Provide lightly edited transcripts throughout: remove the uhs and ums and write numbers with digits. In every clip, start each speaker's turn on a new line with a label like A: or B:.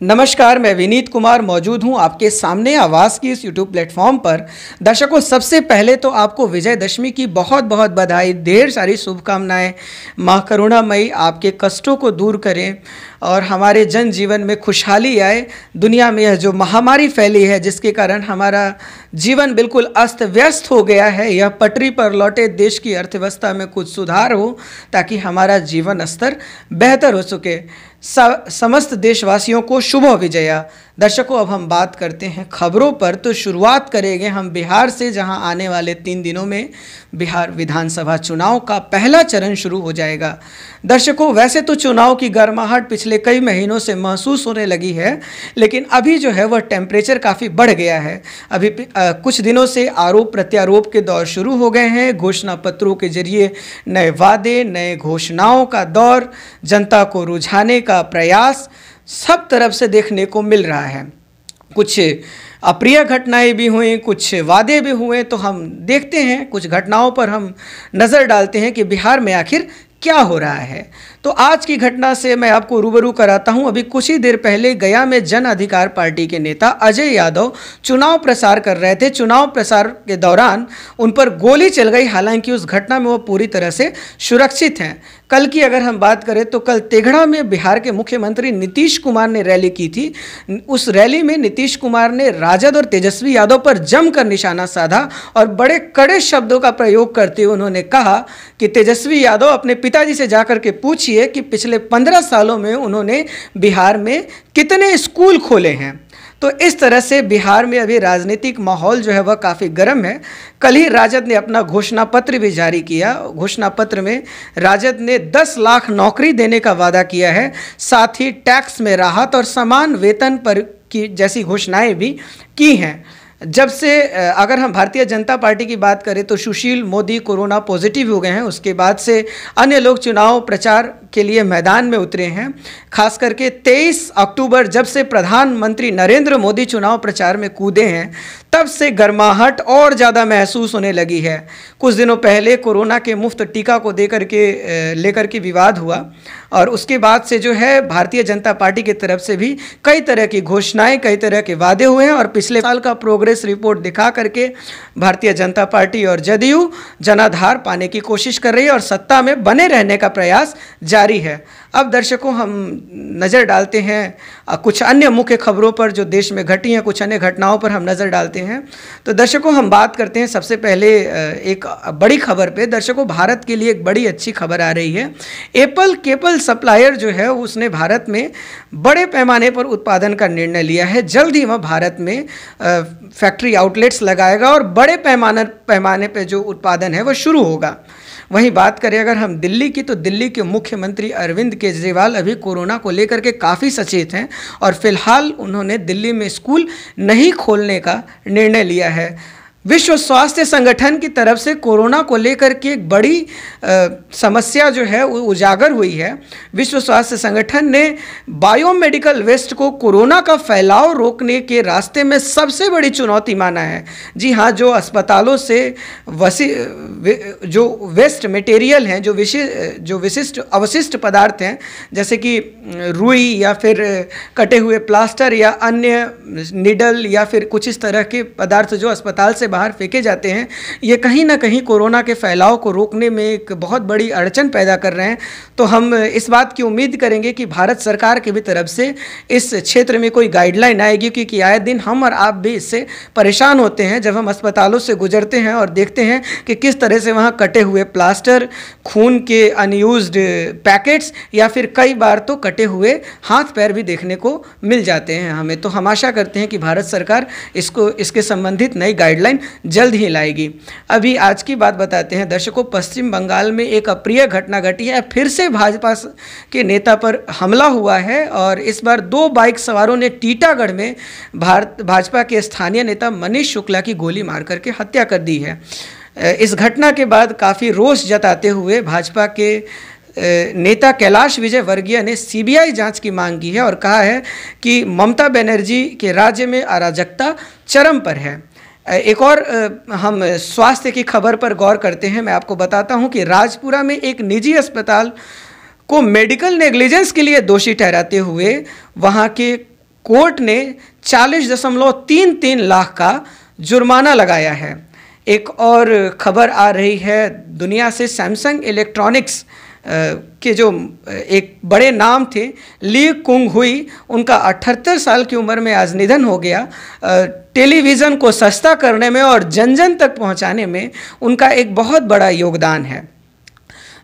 A: नमस्कार, मैं विनीत कुमार मौजूद हूं आपके सामने आवाज़ की इस यूट्यूब प्लेटफॉर्म पर। दर्शकों, सबसे पहले तो आपको विजयदशमी की बहुत बहुत बधाई, ढेर सारी शुभकामनाएं। माँ करुणामयी आपके कष्टों को दूर करें और हमारे जनजीवन में खुशहाली आए। दुनिया में यह जो महामारी फैली है जिसके कारण हमारा जीवन बिल्कुल अस्त व्यस्त हो गया है, यह पटरी पर लौटे, देश की अर्थव्यवस्था में कुछ सुधार हो ताकि हमारा जीवन स्तर बेहतर हो सके। समस्त देशवासियों को शुभ विजया। दर्शकों, अब हम बात करते हैं खबरों पर। तो शुरुआत करेंगे हम बिहार से, जहां आने वाले 3 दिनों में बिहार विधानसभा चुनाव का पहला चरण शुरू हो जाएगा। दर्शकों, वैसे तो चुनाव की गर्माहट पिछले कई महीनों से महसूस होने लगी है, लेकिन अभी जो है वह टेम्परेचर काफ़ी बढ़ गया है। अभी कुछ दिनों से आरोप प्रत्यारोप के दौर शुरू हो गए हैं। घोषणा पत्रों के जरिए नए वादे, नए घोषणाओं का दौर, जनता को रुझाने का प्रयास सब तरफ से देखने को मिल रहा है। कुछ अप्रिय घटनाएं भी हुई, कुछ वादे भी हुए। तो हम देखते हैं, कुछ घटनाओं पर हम नज़र डालते हैं कि बिहार में आखिर क्या हो रहा है। तो आज की घटना से मैं आपको रूबरू कराता हूं। अभी कुछ ही देर पहले गया में जन अधिकार पार्टी के नेता अजय यादव चुनाव प्रसार कर रहे थे। चुनाव प्रसार के दौरान उन पर गोली चल गई। हालांकि उस घटना में वो पूरी तरह से सुरक्षित हैं। कल की अगर हम बात करें तो कल तेघड़ा में बिहार के मुख्यमंत्री नीतीश कुमार ने रैली की थी। उस रैली में नीतीश कुमार ने राजद और तेजस्वी यादव पर जमकर निशाना साधा और बड़े कड़े शब्दों का प्रयोग करते हुए उन्होंने कहा कि तेजस्वी यादव अपने पिताजी से जाकर के पूछिए कि पिछले 15 सालों में उन्होंने बिहार में कितने स्कूल खोले हैं। तो इस तरह से बिहार में अभी राजनीतिक माहौल जो है वह काफ़ी गर्म है। कल ही राजद ने अपना घोषणा पत्र भी जारी किया। घोषणा पत्र में राजद ने 10 लाख नौकरी देने का वादा किया है, साथ ही टैक्स में राहत और समान वेतन पर की जैसी घोषणाएं भी की हैं। जब से अगर हम भारतीय जनता पार्टी की बात करें तो सुशील मोदी कोरोना पॉजिटिव हो गए हैं, उसके बाद से अन्य लोग चुनाव प्रचार के लिए मैदान में उतरे हैं। खास करके 23 अक्टूबर जब से प्रधानमंत्री नरेंद्र मोदी चुनाव प्रचार में कूदे हैं, तब से गर्माहट और ज़्यादा महसूस होने लगी है। कुछ दिनों पहले कोरोना के मुफ्त टीका को लेकर के विवाद हुआ और उसके बाद से जो है भारतीय जनता पार्टी की तरफ से भी कई तरह की घोषणाएं, कई तरह के वादे हुए हैं और पिछले साल का प्रोग्रेस रिपोर्ट दिखा करके भारतीय जनता पार्टी और जदयू जनाधार पाने की कोशिश कर रही है और सत्ता में बने रहने का प्रयास जारी है। अब दर्शकों, हम नज़र डालते हैं कुछ अन्य मुख्य खबरों पर जो देश में घटी हैं। कुछ अन्य घटनाओं पर हम नज़र डालते हैं। तो दर्शकों, हम बात करते हैं सबसे पहले एक बड़ी खबर पे। दर्शकों, भारत के लिए एक बड़ी अच्छी खबर आ रही है। एप्पल केबल सप्लायर जो है उसने भारत में बड़े पैमाने पर उत्पादन का निर्णय लिया है। जल्द ही वह भारत में फैक्ट्री आउटलेट्स लगाएगा और बड़े पैमाने पर जो उत्पादन है वह शुरू होगा। वहीं बात करें अगर हम दिल्ली की, तो दिल्ली के मुख्यमंत्री अरविंद केजरीवाल अभी कोरोना को लेकर के काफ़ी सचेत हैं और फिलहाल उन्होंने दिल्ली में स्कूल नहीं खोलने का निर्णय लिया है। विश्व स्वास्थ्य संगठन की तरफ से कोरोना को लेकर के एक बड़ी समस्या जो है वो उजागर हुई है। विश्व स्वास्थ्य संगठन ने बायोमेडिकल वेस्ट को कोरोना का फैलाव रोकने के रास्ते में सबसे बड़ी चुनौती माना है। जी हाँ, जो अस्पतालों से जो वेस्ट मटेरियल हैं, जो विशिष्ट अवशिष्ट पदार्थ हैं, जैसे कि रुई या फिर कटे हुए प्लास्टर या अन्य निडल या फिर कुछ इस तरह के पदार्थ जो अस्पताल से बाहर फेंके जाते हैं, ये कहीं ना कहीं कोरोना के फैलाव को रोकने में एक बहुत बड़ी अड़चन पैदा कर रहे हैं। तो हम इस बात की उम्मीद करेंगे कि भारत सरकार की भी तरफ से इस क्षेत्र में कोई गाइडलाइन आएगी, क्योंकि आए दिन हम और आप भी इससे परेशान होते हैं जब हम अस्पतालों से गुजरते हैं और देखते हैं कि किस तरह से वहाँ कटे हुए प्लास्टर, खून के अनयूज्ड पैकेट्स या फिर कई बार तो कटे हुए हाथ पैर भी देखने को मिल जाते हैं हमें। तो हम आशा करते हैं कि भारत सरकार इसके संबंधित नई गाइडलाइन जल्द ही लाएगी। अभी आज की बात बताते हैं दर्शकों। पश्चिम बंगाल में एक अप्रिय घटना घटी है। फिर से भाजपा के नेता पर हमला हुआ है और इस बार 2 बाइक सवारों ने टीटागढ़ में भाजपा के स्थानीय नेता मनीष शुक्ला की गोली मार करके हत्या कर दी है। इस घटना के बाद काफ़ी रोष जताते हुए भाजपा के नेता कैलाश विजयवर्गीय ने सीबीआई जांच की मांग की है और कहा है कि ममता बनर्जी के राज्य में अराजकता चरम पर है। एक और हम स्वास्थ्य की खबर पर गौर करते हैं। मैं आपको बताता हूं कि राजपुरा में एक निजी अस्पताल को मेडिकल नेग्लिजेंस के लिए दोषी ठहराते हुए वहां के कोर्ट ने 40.33 लाख का जुर्माना लगाया है। एक और खबर आ रही है दुनिया से, सैमसंग इलेक्ट्रॉनिक्स के जो एक बड़े नाम थे ली कुंग हुई, उनका 78 साल की उम्र में आज निधन हो गया। टेलीविज़न को सस्ता करने में और जन जन तक पहुंचाने में उनका एक बहुत बड़ा योगदान है।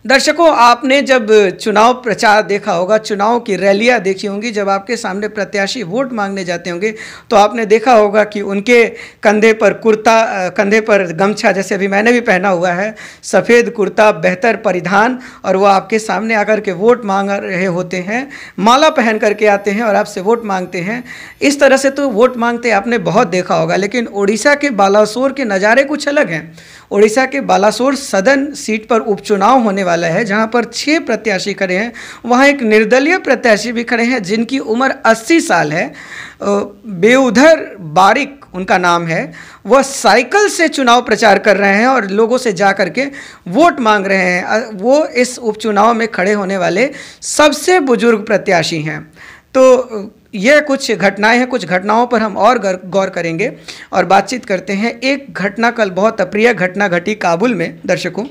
A: दर्शकों, आपने जब चुनाव प्रचार देखा होगा, चुनाव की रैलियां देखी होंगी, जब आपके सामने प्रत्याशी वोट मांगने जाते होंगे तो आपने देखा होगा कि उनके कंधे पर कुर्ता, कंधे पर गमछा, जैसे अभी मैंने भी पहना हुआ है, सफ़ेद कुर्ता, बेहतर परिधान, और वो आपके सामने आकर के वोट मांग रहे होते हैं, माला पहन करके आते हैं और आपसे वोट मांगते हैं। इस तरह से तो वोट मांगते आपने बहुत देखा होगा, लेकिन उड़ीसा के बालासोर के नज़ारे कुछ अलग हैं। उड़ीसा के बालासोर सदन सीट पर उपचुनाव होने वाला है, जहां पर 6 प्रत्याशी खड़े हैं। वहां एक निर्दलीय प्रत्याशी भी खड़े हैं जिनकी उम्र 80 साल है। बेउधर बारिक उनका नाम है। वह साइकिल से चुनाव प्रचार कर रहे हैं और लोगों से जा करके वोट मांग रहे हैं। वो इस उपचुनाव में खड़े होने वाले सबसे बुजुर्ग प्रत्याशी हैं। तो यह कुछ घटनाएं हैं, कुछ घटनाओं पर हम और गौर करेंगे और बातचीत करते हैं। एक घटना, कल बहुत अप्रिय घटना घटी काबुल में। दर्शकों,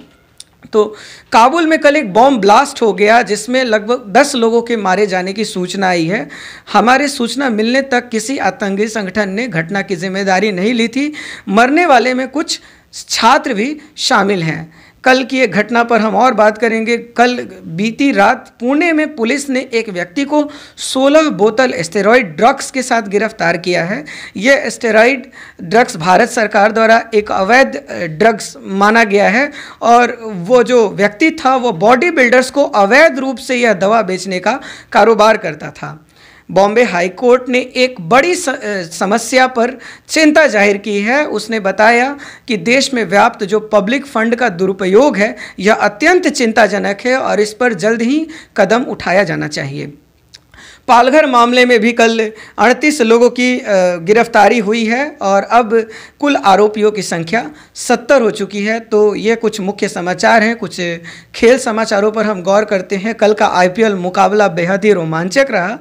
A: तो काबुल में कल एक बॉम्ब ब्लास्ट हो गया जिसमें लगभग 10 लोगों के मारे जाने की सूचना आई है। हमारे सूचना मिलने तक किसी आतंकी संगठन ने घटना की जिम्मेदारी नहीं ली थी। मरने वाले में कुछ छात्र भी शामिल हैं। कल की एक घटना पर हम और बात करेंगे। कल बीती रात पुणे में पुलिस ने एक व्यक्ति को 16 बोतल स्टेरॉइड ड्रग्स के साथ गिरफ्तार किया है। यह स्टेरॉइड ड्रग्स भारत सरकार द्वारा एक अवैध ड्रग्स माना गया है और वो जो व्यक्ति था वो बॉडी बिल्डर्स को अवैध रूप से यह दवा बेचने का कारोबार करता था। बॉम्बे हाई कोर्ट ने एक बड़ी समस्या पर चिंता जाहिर की है। उसने बताया कि देश में व्याप्त जो पब्लिक फंड का दुरुपयोग है यह अत्यंत चिंताजनक है और इस पर जल्द ही कदम उठाया जाना चाहिए। पालघर मामले में भी कल 38 लोगों की गिरफ्तारी हुई है और अब कुल आरोपियों की संख्या 70 हो चुकी है। तो ये कुछ मुख्य समाचार हैं। कुछ खेल समाचारों पर हम गौर करते हैं। कल का IPL मुकाबला बेहद ही रोमांचक रहा।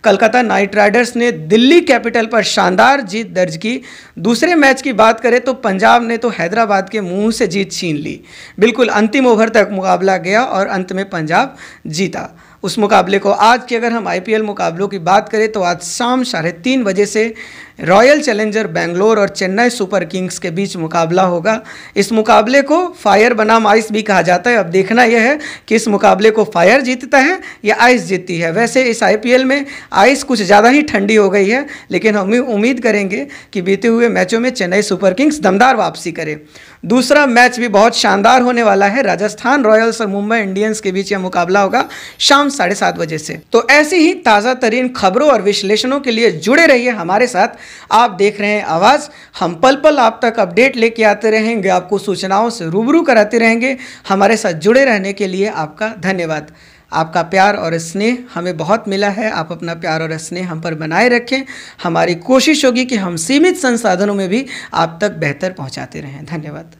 A: कलकत्ता नाइट राइडर्स ने दिल्ली कैपिटल पर शानदार जीत दर्ज की। दूसरे मैच की बात करें तो पंजाब ने तो हैदराबाद के मुंह से जीत छीन ली। बिल्कुल अंतिम ओवर तक मुकाबला गया और अंत में पंजाब जीता उस मुकाबले को। आज की अगर हम IPL मुकाबलों की बात करें तो आज शाम 3:30 बजे से रॉयल चैलेंजर बेंगलोर और चेन्नई सुपर किंग्स के बीच मुकाबला होगा। इस मुकाबले को फायर बनाम आइस भी कहा जाता है। अब देखना यह है कि इस मुकाबले को फायर जीतता है या आइस जीतती है। वैसे इस IPL में आइस कुछ ज़्यादा ही ठंडी हो गई है, लेकिन हम उम्मीद करेंगे कि बीते हुए मैचों में चेन्नई सुपर किंग्स दमदार वापसी करे। दूसरा मैच भी बहुत शानदार होने वाला है। राजस्थान रॉयल्स और मुंबई इंडियंस के बीच यह मुकाबला होगा शाम 7:30 बजे से। तो ऐसी ही ताज़ा तरीन खबरों और विश्लेषणों के लिए जुड़े रहिए हमारे साथ। आप देख रहे हैं आवाज़। हम पल पल आप तक अपडेट लेके आते रहेंगे, आपको सूचनाओं से रूबरू कराते रहेंगे। हमारे साथ जुड़े रहने के लिए आपका धन्यवाद। आपका प्यार और स्नेह हमें बहुत मिला है। आप अपना प्यार और स्नेह हम पर बनाए रखें। हमारी कोशिश होगी कि हम सीमित संसाधनों में भी आप तक बेहतर पहुंचाते रहें। धन्यवाद।